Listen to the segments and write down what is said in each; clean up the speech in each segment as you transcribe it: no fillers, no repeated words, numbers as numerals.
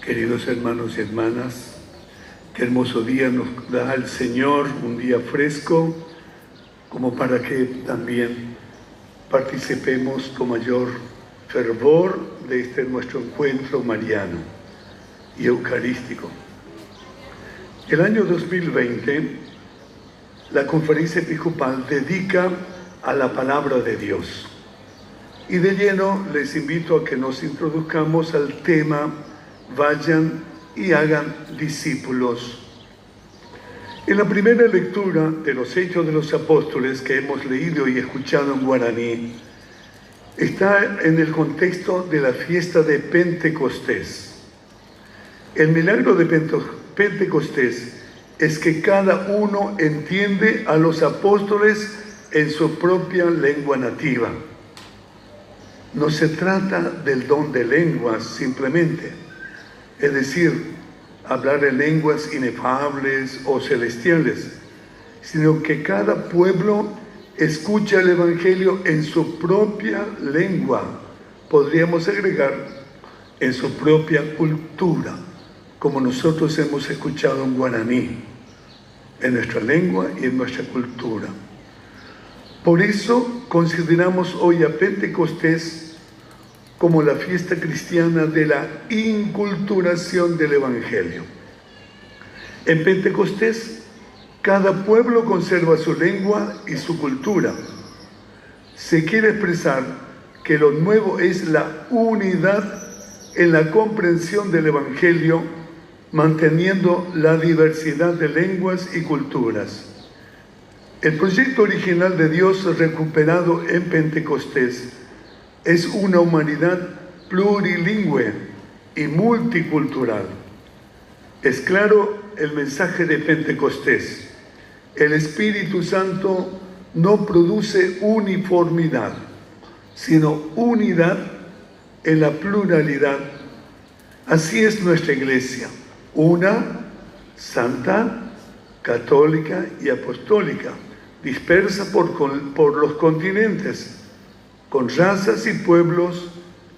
Queridos hermanos y hermanas, qué hermoso día nos da el Señor, un día fresco, como para que también participemos con mayor fervor de este nuestro encuentro mariano y eucarístico. El año 2020, la Conferencia Episcopal dedica a la Palabra de Dios. Y de lleno les invito a que nos introduzcamos al tema vayan y hagan discípulos. En la primera lectura de los Hechos de los Apóstoles que hemos leído y escuchado en guaraní, está en el contexto de la fiesta de Pentecostés. El milagro de Pentecostés es que cada uno entiende a los apóstoles en su propia lengua nativa. No se trata del don de lenguas simplemente, es decir, hablar en lenguas inefables o celestiales, sino que cada pueblo escucha el Evangelio en su propia lengua, podríamos agregar en su propia cultura, como nosotros hemos escuchado en guaraní, en nuestra lengua y en nuestra cultura. Por eso consideramos hoy a Pentecostés como la fiesta cristiana de la inculturación del Evangelio. En Pentecostés, cada pueblo conserva su lengua y su cultura. Se quiere expresar que lo nuevo es la unidad en la comprensión del Evangelio, manteniendo la diversidad de lenguas y culturas. El proyecto original de Dios recuperado en Pentecostés es una humanidad plurilingüe y multicultural. Es claro el mensaje de Pentecostés. El Espíritu Santo no produce uniformidad, sino unidad en la pluralidad. Así es nuestra Iglesia, una, santa, católica y apostólica, dispersa por los continentes, con razas y pueblos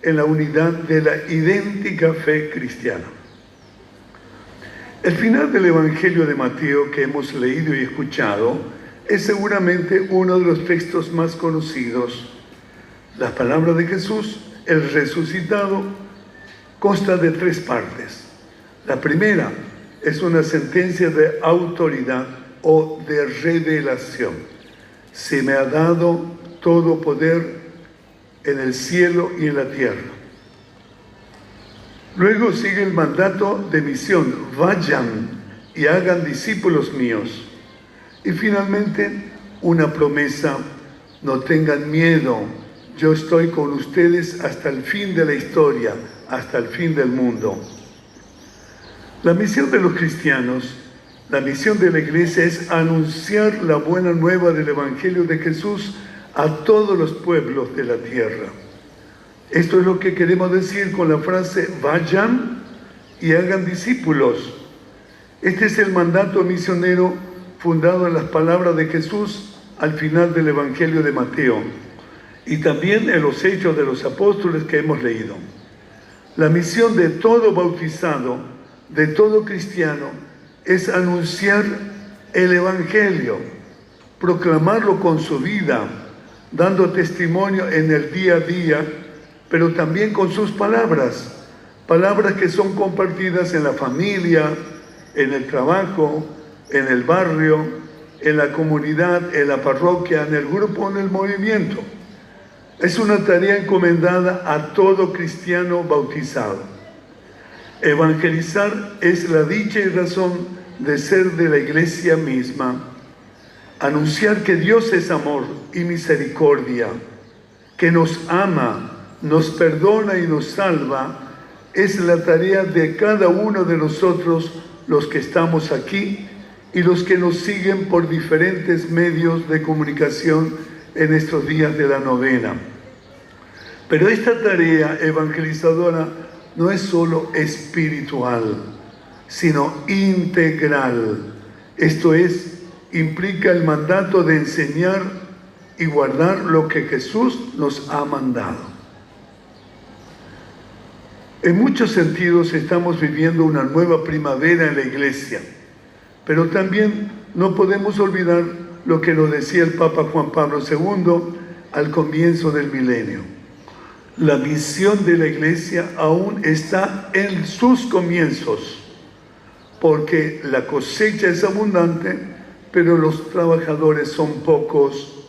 en la unidad de la idéntica fe cristiana. El final del Evangelio de Mateo que hemos leído y escuchado es seguramente uno de los textos más conocidos. Las palabras de Jesús, el resucitado, consta de 3 partes. La primera es una sentencia de autoridad o de revelación. Se me ha dado todo poder en el cielo y en la tierra. Luego sigue el mandato de misión, vayan y hagan discípulos míos. Y finalmente una promesa, no tengan miedo, yo estoy con ustedes hasta el fin de la historia, hasta el fin del mundo. La misión de los cristianos, la misión de la Iglesia es anunciar la buena nueva del Evangelio de Jesús a todos los pueblos de la tierra. Esto es lo que queremos decir con la frase vayan y hagan discípulos. Este es el mandato misionero fundado en las palabras de Jesús al final del Evangelio de Mateo y también en los Hechos de los Apóstoles que hemos leído. La misión de todo bautizado, de todo cristiano, es anunciar el Evangelio, proclamarlo con su vida, dando testimonio en el día a día, pero también con sus palabras, palabras que son compartidas en la familia, en el trabajo, en el barrio, en la comunidad, en la parroquia, en el grupo, en el movimiento. Es una tarea encomendada a todo cristiano bautizado. Evangelizar es la dicha y razón de ser de la Iglesia misma. Anunciar que Dios es amor y misericordia, que nos ama, nos perdona y nos salva, es la tarea de cada uno de nosotros, los que estamos aquí y los que nos siguen por diferentes medios de comunicación en estos días de la novena. Pero esta tarea evangelizadora no es solo espiritual, sino integral. Esto es, implica el mandato de enseñar y guardar lo que Jesús nos ha mandado. En muchos sentidos estamos viviendo una nueva primavera en la Iglesia, pero también no podemos olvidar lo que nos decía el Papa Juan Pablo II al comienzo del milenio. La misión de la Iglesia aún está en sus comienzos, porque la cosecha es abundante, pero los trabajadores son pocos.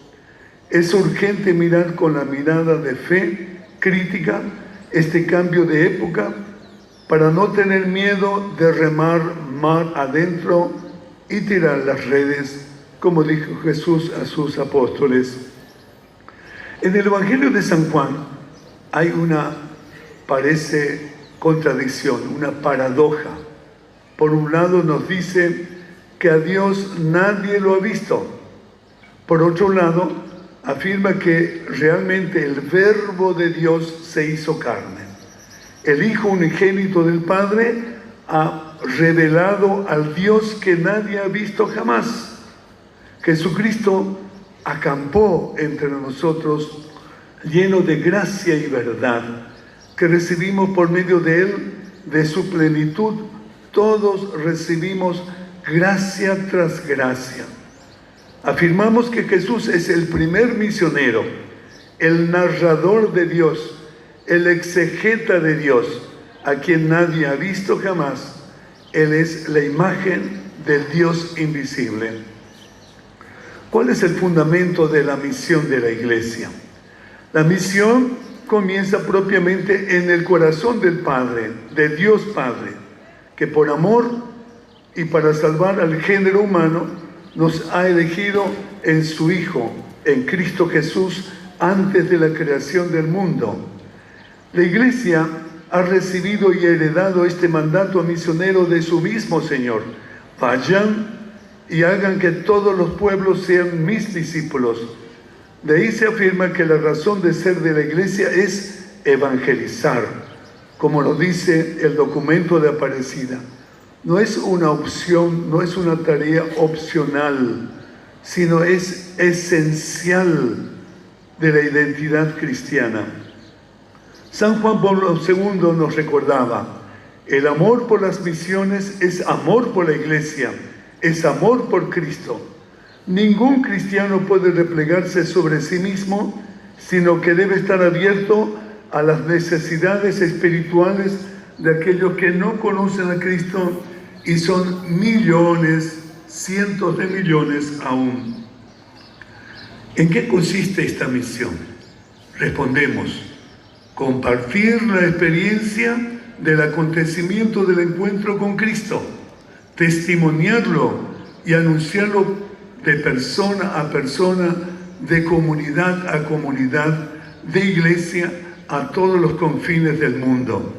Es urgente mirar con la mirada de fe crítica este cambio de época para no tener miedo de remar mar adentro y tirar las redes, como dijo Jesús a sus apóstoles. En el Evangelio de San Juan hay parece contradicción, una paradoja. Por un lado nos dice que a Dios nadie lo ha visto. Por otro lado, afirma que realmente el Verbo de Dios se hizo carne. El Hijo unigénito del Padre ha revelado al Dios que nadie ha visto jamás. Jesucristo acampó entre nosotros lleno de gracia y verdad, que recibimos por medio de Él, de su plenitud. Todos recibimos gracia tras gracia. Afirmamos que Jesús es el primer misionero, el narrador de Dios, el exegeta de Dios, a quien nadie ha visto jamás. Él es la imagen del Dios invisible. ¿Cuál es el fundamento de la misión de la Iglesia? La misión comienza propiamente en el corazón del Padre, de Dios Padre, que por amor y para salvar al género humano nos ha elegido en su Hijo, en Cristo Jesús, antes de la creación del mundo. La Iglesia ha recibido y heredado este mandato misionero de su mismo Señor. Vayan y hagan que todos los pueblos sean mis discípulos. De ahí se afirma que la razón de ser de la Iglesia es evangelizar, como lo dice el documento de Aparecida. No es una opción, no es una tarea opcional, sino es esencial de la identidad cristiana. San Juan Pablo II nos recordaba: el amor por las misiones es amor por la Iglesia, es amor por Cristo. Ningún cristiano puede replegarse sobre sí mismo, sino que debe estar abierto a las necesidades espirituales de aquellos que no conocen a Cristo, y son millones, cientos de millones aún. ¿En qué consiste esta misión? Respondemos: compartir la experiencia del acontecimiento del encuentro con Cristo, testimoniarlo y anunciarlo de persona a persona, de comunidad a comunidad, de iglesia a todos los confines del mundo.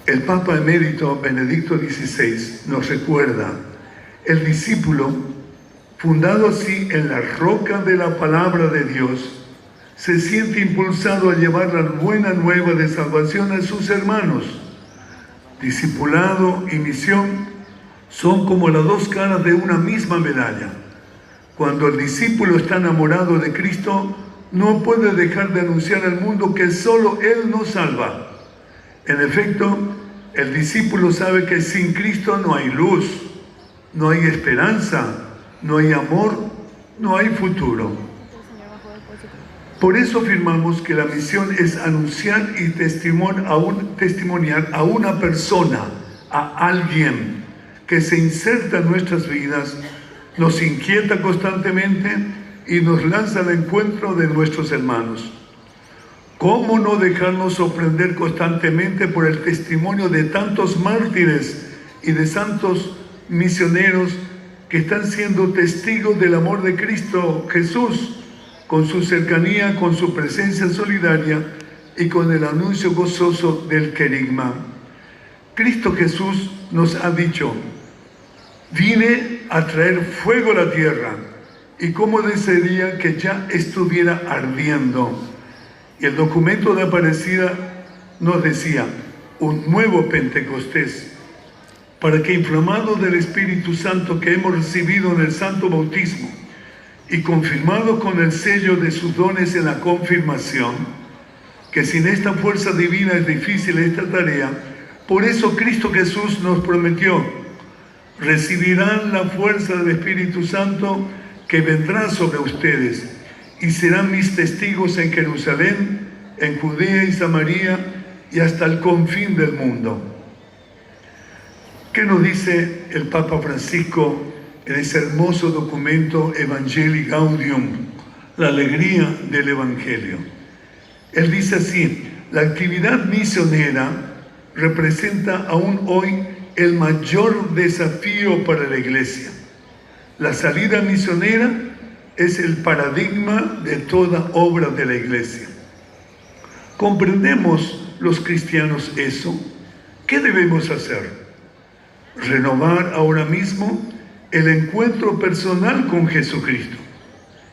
El Papa Emérito Benedicto XVI nos recuerda: el discípulo, fundado así en la roca de la palabra de Dios, se siente impulsado a llevar la buena nueva de salvación a sus hermanos. Discipulado y misión son como las dos caras de una misma medalla. Cuando el discípulo está enamorado de Cristo, no puede dejar de anunciar al mundo que solo Él nos salva. En efecto, el discípulo sabe que sin Cristo no hay luz, no hay esperanza, no hay amor, no hay futuro. Por eso afirmamos que la misión es anunciar y testimoniar a una persona, a alguien que se inserta en nuestras vidas, nos inquieta constantemente y nos lanza al encuentro de nuestros hermanos. ¿Cómo no dejarnos sorprender constantemente por el testimonio de tantos mártires y de santos misioneros que están siendo testigos del amor de Cristo Jesús, con su cercanía, con su presencia solidaria y con el anuncio gozoso del querigma? Cristo Jesús nos ha dicho: vine a traer fuego a la tierra, y cómo desearía que ya estuviera ardiendo. Y el documento de Aparecida nos decía: un nuevo Pentecostés, para que, inflamados del Espíritu Santo que hemos recibido en el santo bautismo y confirmados con el sello de sus dones en la confirmación, que sin esta fuerza divina es difícil esta tarea. Por eso Cristo Jesús nos prometió: recibirán la fuerza del Espíritu Santo que vendrá sobre ustedes y serán mis testigos en Jerusalén, en Judea y Samaria y hasta el confín del mundo. ¿Qué nos dice el Papa Francisco en ese hermoso documento Evangelii Gaudium, la alegría del Evangelio? Él dice así: la actividad misionera representa aún hoy el mayor desafío para la Iglesia. La salida misionera es el paradigma de toda obra de la Iglesia. ¿Comprendemos los cristianos eso? ¿Qué debemos hacer? Renovar ahora mismo el encuentro personal con Jesucristo.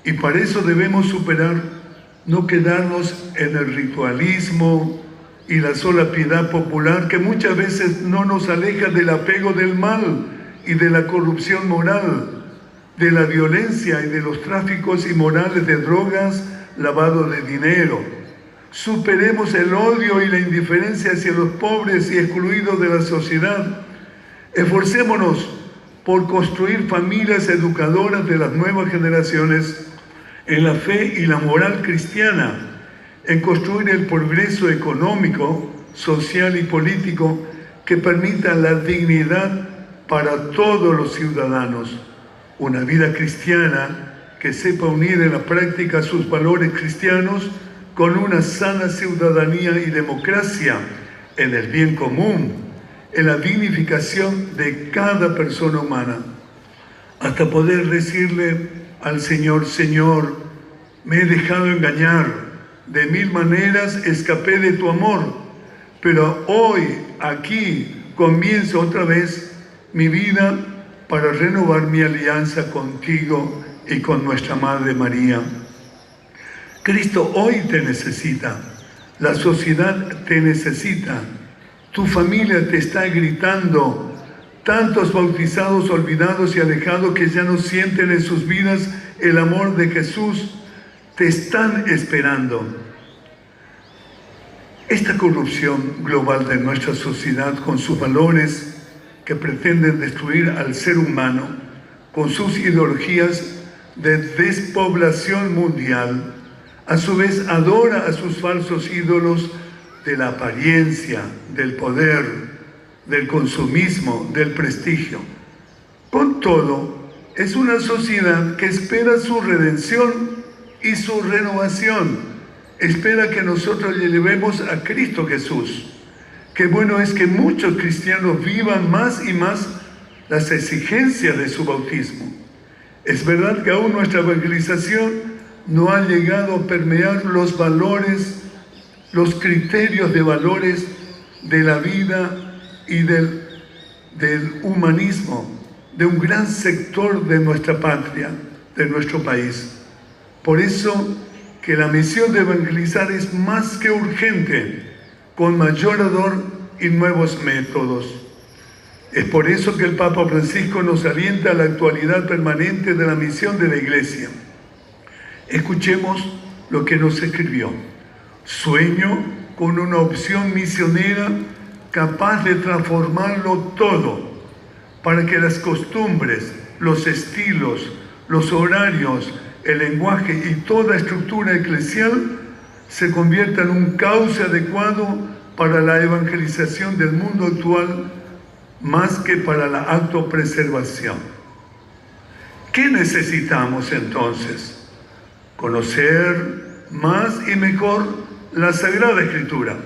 Y para eso debemos superar, no quedarnos en el ritualismo y la sola piedad popular que muchas veces no nos aleja del apego del mal y de la corrupción moral, de la violencia y de los tráficos inmorales de drogas, lavado de dinero. Superemos el odio y la indiferencia hacia los pobres y excluidos de la sociedad. Esforcémonos por construir familias educadoras de las nuevas generaciones en la fe y la moral cristiana, en construir el progreso económico, social y político que permita la dignidad para todos los ciudadanos, una vida cristiana que sepa unir en la práctica sus valores cristianos con una sana ciudadanía y democracia en el bien común, en la dignificación de cada persona humana, hasta poder decirle al Señor: Señor, me he dejado engañar, de mil maneras escapé de tu amor, pero hoy, aquí, comienzo otra vez mi vida para renovar mi alianza contigo y con nuestra Madre María. Cristo hoy te necesita, la sociedad te necesita, tu familia te está gritando, tantos bautizados olvidados y alejados que ya no sienten en sus vidas el amor de Jesús, te están esperando. Esta corrupción global de nuestra sociedad, con sus valores que pretenden destruir al ser humano, con sus ideologías de despoblación mundial, a su vez adora a sus falsos ídolos de la apariencia, del poder, del consumismo, del prestigio. Con todo, es una sociedad que espera su redención y su renovación. Espera que nosotros le llevemos a Cristo Jesús. Qué bueno es que muchos cristianos vivan más y más las exigencias de su bautismo. Es verdad que aún nuestra evangelización no ha llegado a permear los valores, los criterios de valores de la vida y del humanismo de un gran sector de nuestra patria, de nuestro país. Por eso que la misión de evangelizar es más que urgente, con mayor ardor y nuevos métodos. Es por eso que el Papa Francisco nos alienta a la actualidad permanente de la misión de la Iglesia. Escuchemos lo que nos escribió. Sueño con una opción misionera capaz de transformarlo todo, para que las costumbres, los estilos, los horarios, el lenguaje y toda estructura eclesial se conviertan en un cauce adecuado para la evangelización del mundo actual, más que para la autopreservación. ¿Qué necesitamos entonces? Conocer más y mejor la Sagrada Escritura,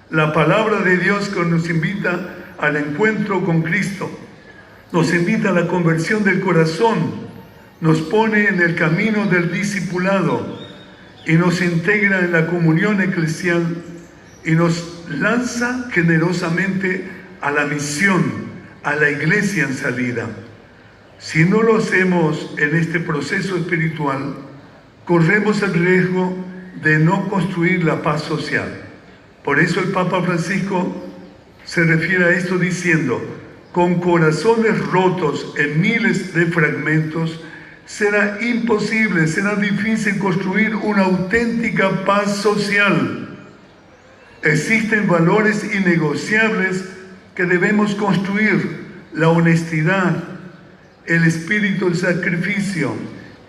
la palabra de Dios que nos invita al encuentro con Cristo, nos invita a la conversión del corazón, nos pone en el camino del discipulado y nos integra en la comunión eclesial y nos lanza generosamente a la misión, a la Iglesia en salida. Si no lo hacemos en este proceso espiritual, corremos el riesgo de no construir la paz social. Por eso el Papa Francisco se refiere a esto diciendo: con corazones rotos en miles de fragmentos, será imposible, será difícil construir una auténtica paz social. Existen valores innegociables que debemos construir: la honestidad, el espíritu del sacrificio,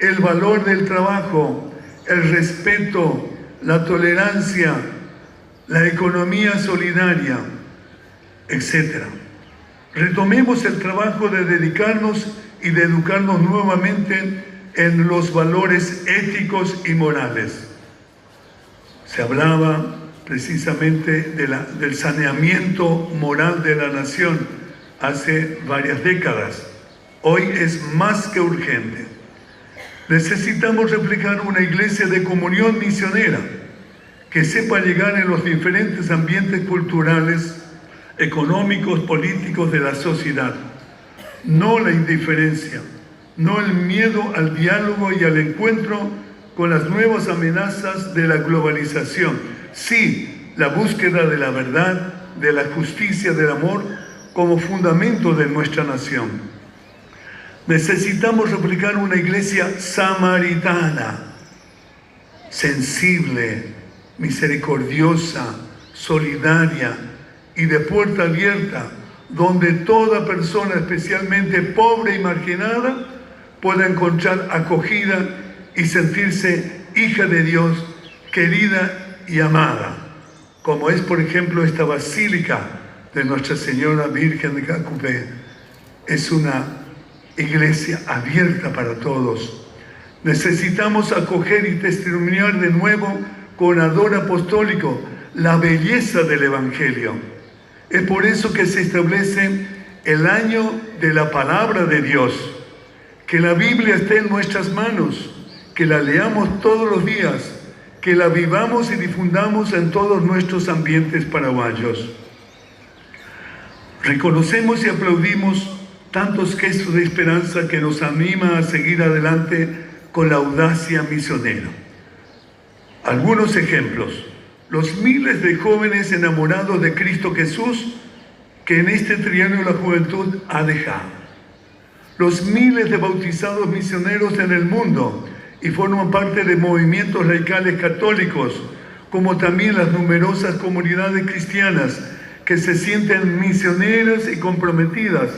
el valor del trabajo, el respeto, la tolerancia, la economía solidaria, etc. Retomemos el trabajo de dedicarnos y de educarnos nuevamente en los valores éticos y morales. Se hablaba precisamente del saneamiento moral de la nación hace varias décadas. Hoy es más que urgente. Necesitamos replicar una iglesia de comunión misionera que sepa llegar en los diferentes ambientes culturales, económicos, políticos de la sociedad. No la indiferencia, no el miedo al diálogo y al encuentro con las nuevas amenazas de la globalización. Sí, la búsqueda de la verdad, de la justicia, del amor como fundamento de nuestra nación. Necesitamos replicar una iglesia samaritana, sensible, misericordiosa, solidaria y de puerta abierta, donde toda persona, especialmente pobre y marginada, pueda encontrar acogida y sentirse hija de Dios, querida y amada, como es, por ejemplo, esta basílica de Nuestra Señora Virgen de Cacupé. Es una iglesia abierta para todos. Necesitamos acoger y testimoniar de nuevo con ardor apostólico la belleza del Evangelio. Es por eso que se establece el año de la palabra de Dios, que la Biblia esté en nuestras manos, que la leamos todos los días, que la vivamos y difundamos en todos nuestros ambientes paraguayos. Reconocemos y aplaudimos tantos gestos de esperanza que nos anima a seguir adelante con la audacia misionera. Algunos ejemplos: los miles de jóvenes enamorados de Cristo Jesús que en este trienio la juventud ha dejado. Los miles de bautizados misioneros en el mundo y forman parte de movimientos laicales católicos, como también las numerosas comunidades cristianas que se sienten misioneras y comprometidas,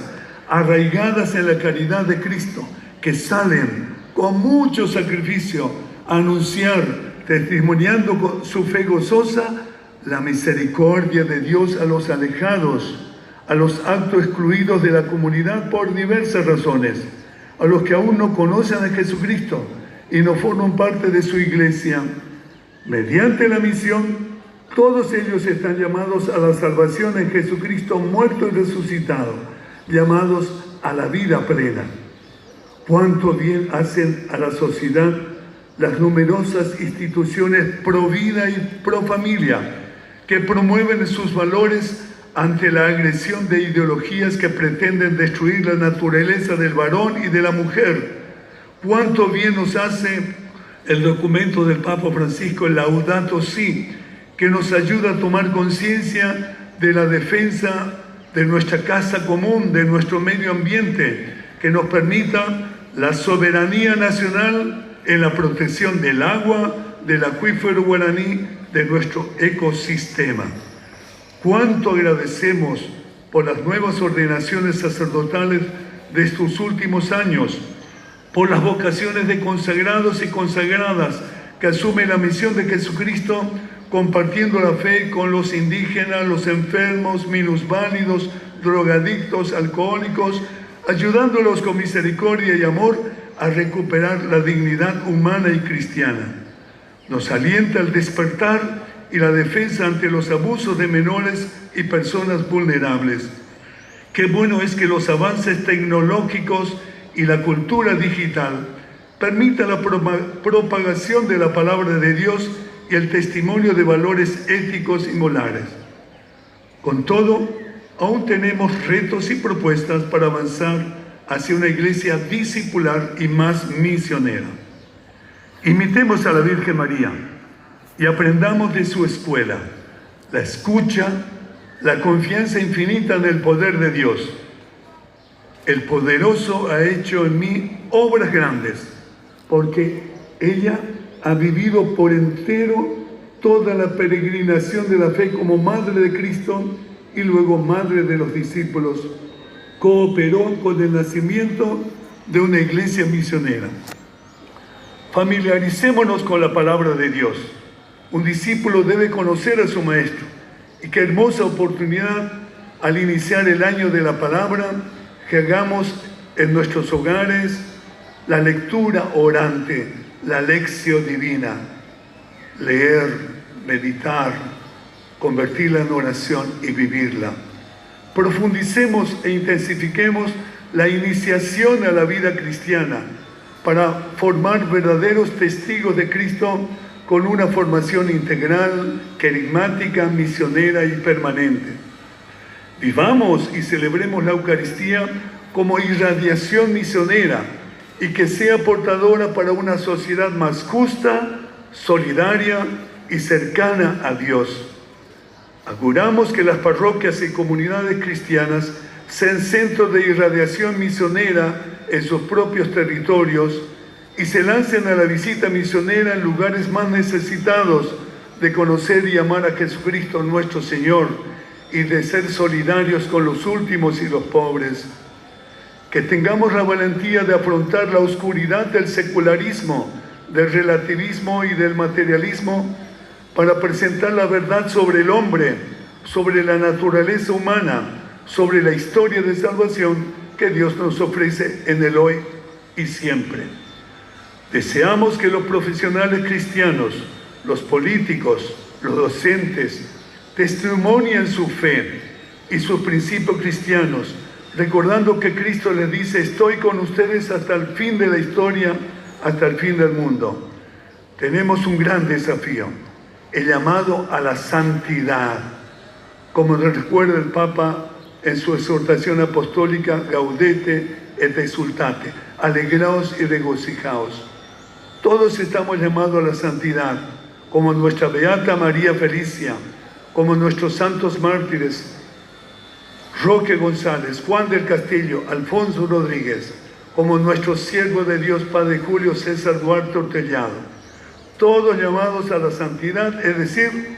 arraigadas en la caridad de Cristo, que salen con mucho sacrificio a anunciar, testimoniando con su fe gozosa, la misericordia de Dios a los alejados, a los autoexcluidos de la comunidad por diversas razones, a los que aún no conocen a Jesucristo y no forman parte de su iglesia. Mediante la misión, todos ellos están llamados a la salvación en Jesucristo muerto y resucitado, llamados a la vida plena. Cuánto bien hacen a la sociedad las numerosas instituciones pro vida y pro familia que promueven sus valores ante la agresión de ideologías que pretenden destruir la naturaleza del varón y de la mujer. Cuánto bien nos hace el documento del Papa Francisco, el Laudato Si, que nos ayuda a tomar conciencia de la defensa de nuestra casa común, de nuestro medio ambiente, que nos permita la soberanía nacional en la protección del agua, del acuífero guaraní, de nuestro ecosistema. Cuánto agradecemos por las nuevas ordenaciones sacerdotales de estos últimos años, por las vocaciones de consagrados y consagradas que asumen la misión de Jesucristo, compartiendo la fe con los indígenas, los enfermos, minusválidos, drogadictos, alcohólicos, ayudándolos con misericordia y amor a recuperar la dignidad humana y cristiana. Nos alienta el despertar y la defensa ante los abusos de menores y personas vulnerables. Qué bueno es que los avances tecnológicos y la cultura digital permita la propagación de la palabra de Dios y el testimonio de valores éticos y morales. Con todo, aún tenemos retos y propuestas para avanzar hacia una iglesia discipular y más misionera. Imitemos a la Virgen María y aprendamos de su escuela, la escucha, la confianza infinita en el poder de Dios. El poderoso ha hecho en mí obras grandes, porque ella ha vivido por entero toda la peregrinación de la fe como madre de Cristo y luego madre de los discípulos, cooperó con el nacimiento de una iglesia misionera. Familiaricémonos con la palabra de Dios. Un discípulo debe conocer a su maestro. Y qué hermosa oportunidad al iniciar el año de la palabra que hagamos en nuestros hogares la lectura orante, la lección divina. Leer, meditar, convertirla en oración y vivirla. Profundicemos e intensifiquemos la iniciación a la vida cristiana para formar verdaderos testigos de Cristo con una formación integral, carismática, misionera y permanente. Vivamos y celebremos la Eucaristía como irradiación misionera y que sea portadora para una sociedad más justa, solidaria y cercana a Dios. Auguramos que las parroquias y comunidades cristianas sean centros de irradiación misionera en sus propios territorios y se lancen a la visita misionera en lugares más necesitados de conocer y amar a Jesucristo nuestro Señor y de ser solidarios con los últimos y los pobres. Que tengamos la valentía de afrontar la oscuridad del secularismo, del relativismo y del materialismo para presentar la verdad sobre el hombre, sobre la naturaleza humana, sobre la historia de salvación que Dios nos ofrece en el hoy y siempre. Deseamos que los profesionales cristianos, los políticos, los docentes, testimonien su fe y sus principios cristianos, recordando que Cristo les dice: estoy con ustedes hasta el fin de la historia, hasta el fin del mundo. Tenemos un gran desafío, el llamado a la santidad, como nos recuerda el Papa en su exhortación apostólica Gaudete et Exsultate, alegraos y regocijaos. Todos estamos llamados a la santidad, como nuestra Beata María Felicia, como nuestros santos mártires, Roque González, Juan del Castillo, Alfonso Rodríguez, como nuestro siervo de Dios, Padre Julio César Duarte Ortellado. Todos llamados a la santidad, es decir,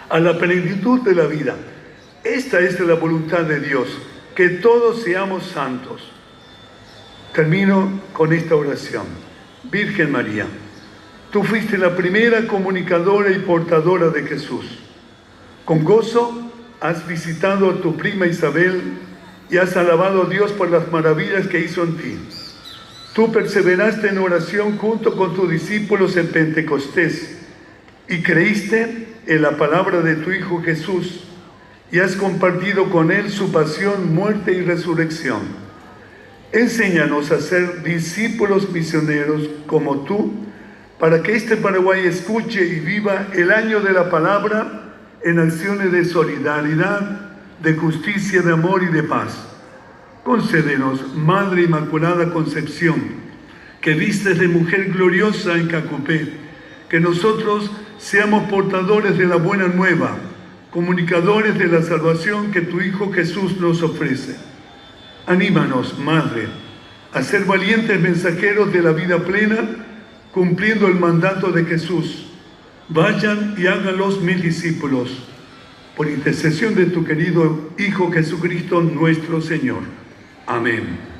a la plenitud de la vida. Esta es la voluntad de Dios, que todos seamos santos. Termino con esta oración. Virgen María, tú fuiste la primera comunicadora y portadora de Jesús. Con gozo has visitado a tu prima Isabel y has alabado a Dios por las maravillas que hizo en ti. Tú perseveraste en oración junto con tus discípulos en Pentecostés y creíste en la palabra de tu Hijo Jesús y has compartido con Él su pasión, muerte y resurrección. Enséñanos a ser discípulos misioneros como tú, para que este Paraguay escuche y viva el año de la palabra en acciones de solidaridad, de justicia, de amor y de paz. Concédenos, Madre Inmaculada Concepción, que vistes de mujer gloriosa en Cacupé, que nosotros seamos portadores de la buena nueva, comunicadores de la salvación que tu Hijo Jesús nos ofrece. Anímanos, Madre, a ser valientes mensajeros de la vida plena, cumpliendo el mandato de Jesús. Vayan y háganlos mis discípulos, por intercesión de tu querido Hijo Jesucristo nuestro Señor. Amén.